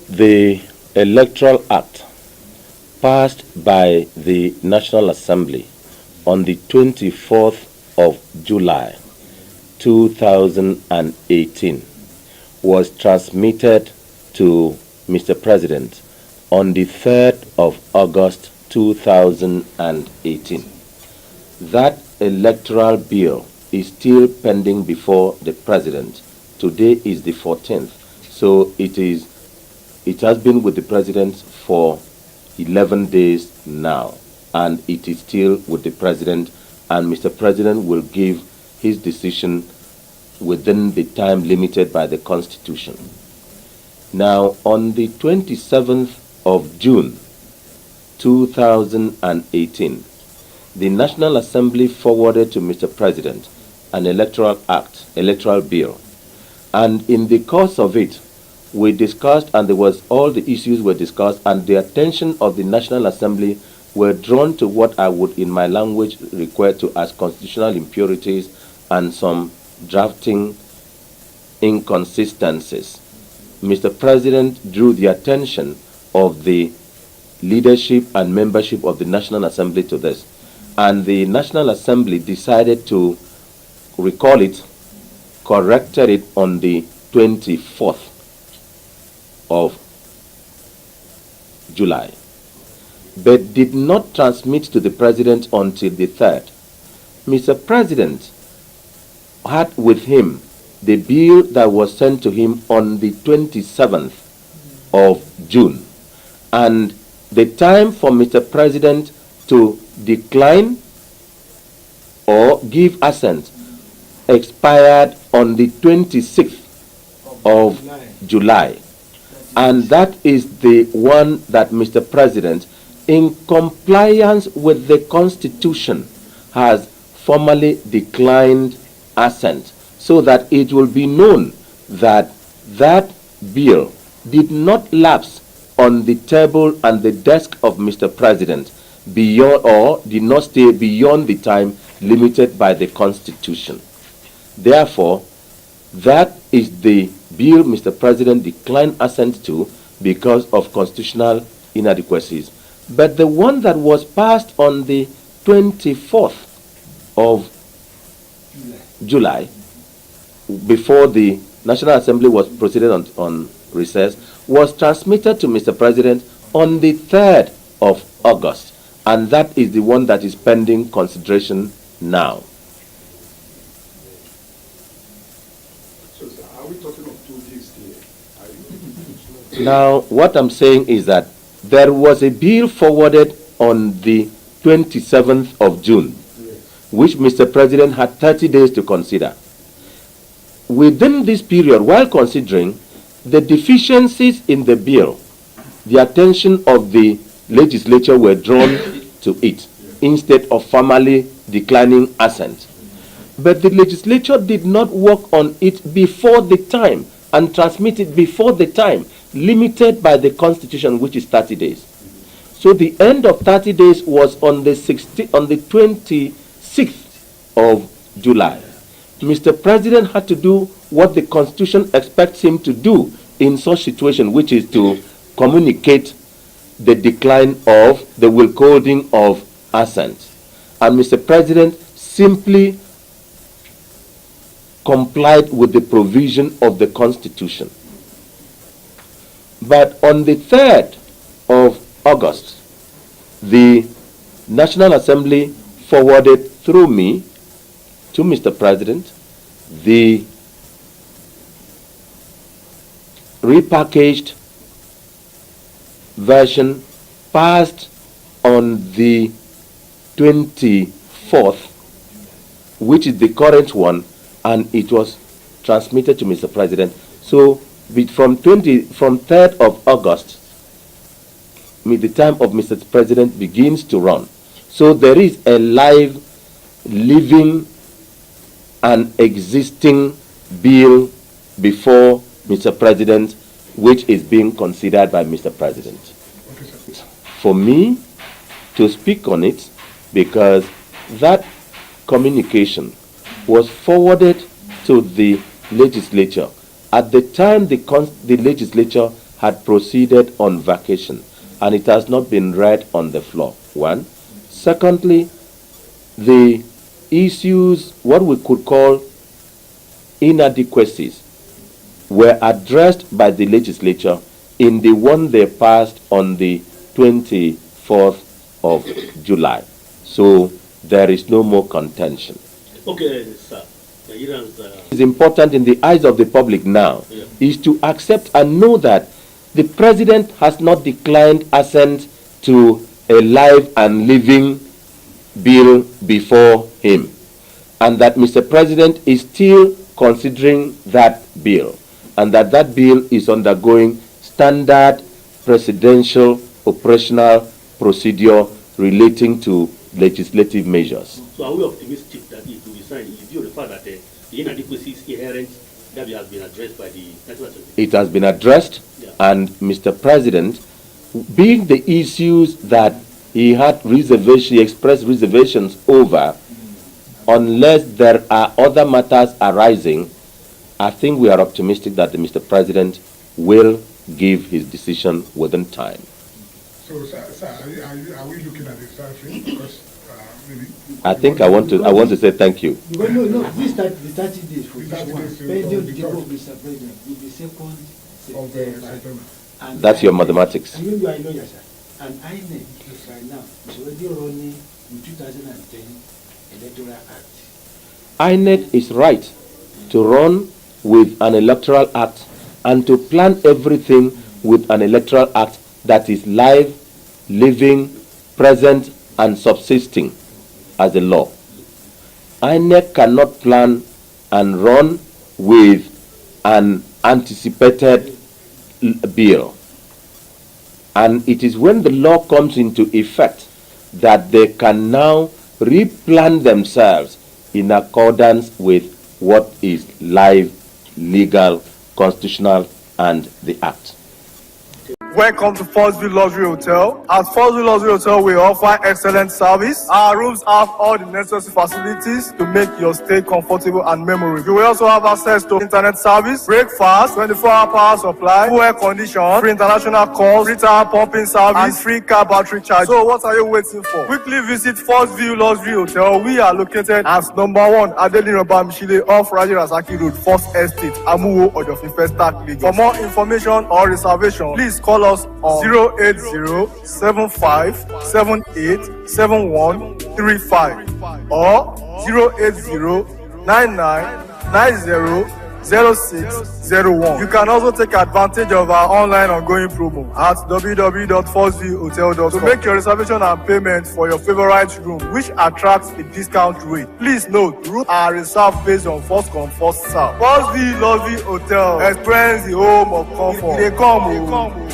The Electoral Act passed by the National Assembly on the 24th of July 2018 was transmitted to Mr. President on the 3rd of August 2018. That electoral bill is still pending before the President. Today is the 14th, so it has been with the President for 11 days now, and it is still with the President, and Mr. President will give his decision within the time limited by the Constitution. Now, on the 27th of June 2018, the National Assembly forwarded to Mr. President an electoral bill, and in the course of it, we discussed, and all the issues were discussed, and the attention of the National Assembly were drawn to what I would in my language refer to as constitutional impurities and some drafting inconsistencies. Mr. President drew the attention of the leadership and membership of the National Assembly to this, and the National Assembly decided to recall it, corrected it on the 24th of July, but did not transmit to the President until the 3rd. Mr. President had with him the bill that was sent to him on the 27th of June, and the time for Mr. President to decline or give assent expired on the 26th of July. And that is the one that Mr. President, in compliance with the Constitution, has formally declined assent, so that it will be known that that bill did not lapse on the table and the desk of Mr. President beyond, or did not stay beyond the time limited by the Constitution. Therefore, that is the bill Mr. President declined assent to because of constitutional inadequacies. But the one that was passed on the 24th of July, before the National Assembly was proceeded on recess, was transmitted to Mr. President on the 3rd of August, and that is the one that is pending consideration now. Now, what I'm saying is that there was a bill forwarded on the 27th of June, which Mr. President had 30 days to consider. Within this period, while considering the deficiencies in the bill, the attention of the legislature were drawn to it instead of formally declining assent. But the legislature did not work on it before the time and transmit it before the time limited by the Constitution, which is 30 days. So the end of 30 days was on the 26th of July. Mr. President had to do what the Constitution expects him to do in such situation, which is to communicate the decline of the withholding of assent. And Mr. President simply complied with the provision of the Constitution. But on the 3rd of August, the National Assembly forwarded through me to Mr. President the repackaged version passed on the 24th, which is the current one, and it was transmitted to Mr. President. So from 3rd of August, the time of Mr. President begins to run. So there is a live, living, and existing bill before Mr. President, which is being considered by Mr. President. For me to speak on it, because that communication was forwarded to the legislature at the time the legislature had proceeded on vacation and it has not been read on the floor. One. Secondly, the issues, what we could call inadequacies, were addressed by the legislature in the one they passed on the 24th of July. So there is no more contention. Okay, sir. What is important in the eyes of the public now is to accept and know that the president has not declined assent to a live and living bill before him, and that Mr. President is still considering that bill, and that bill is undergoing standard presidential operational procedure relating to legislative measures. So are we optimistic that it will be signed in view of the fact that the inadequacies inherent that has been addressed by the National Assembly? It has been addressed, and Mr. President, being the issues that he had he expressed reservations over, unless there are other matters arising, I think we are optimistic that the Mr. President will give his decision within time. So, sir, are we looking at the time frame? Because maybe I think I want to say thank you. Because no, this the 30 days for this one. Pending the table of Mr. President will be 2nd September. And that's your mathematics. And you are a lawyer, sir. And INEC is right now is already running the 2010 Electoral Act. INEC is right to run with an electoral act and to plan everything with an electoral act that is live, living, present, and subsisting as a law. INEC cannot plan and run with an anticipated bill. And it is when the law comes into effect that they can now replan themselves in accordance with what is live, legal, constitutional, and the act. Welcome to Forstview Luxury Hotel. At Forstview Luxury Hotel, we offer excellent service. Our rooms have all the necessary facilities to make your stay comfortable and memorable. You will also have access to internet service, breakfast, 24-hour power supply, full air condition, free international calls, free tire pumping service, and free car battery charge. So what are you waiting for? Quickly visit Forstview Luxury Hotel. We are located at number 1 Adeline Bamishile off Raji Rasaki Road, First Estate, Amuwo, Odofin Festac, Lagos. For more information or reservation, please call us on 08075787135 or 08099900601. You can also take advantage of our online ongoing promo at www.forceviewhotel.com to make your reservation and payment for your favorite room, which attracts a discount rate. Please note, rooms are reserved based on first come, first serve. Forstview Luxury Hotel. Experience the home of comfort. They come.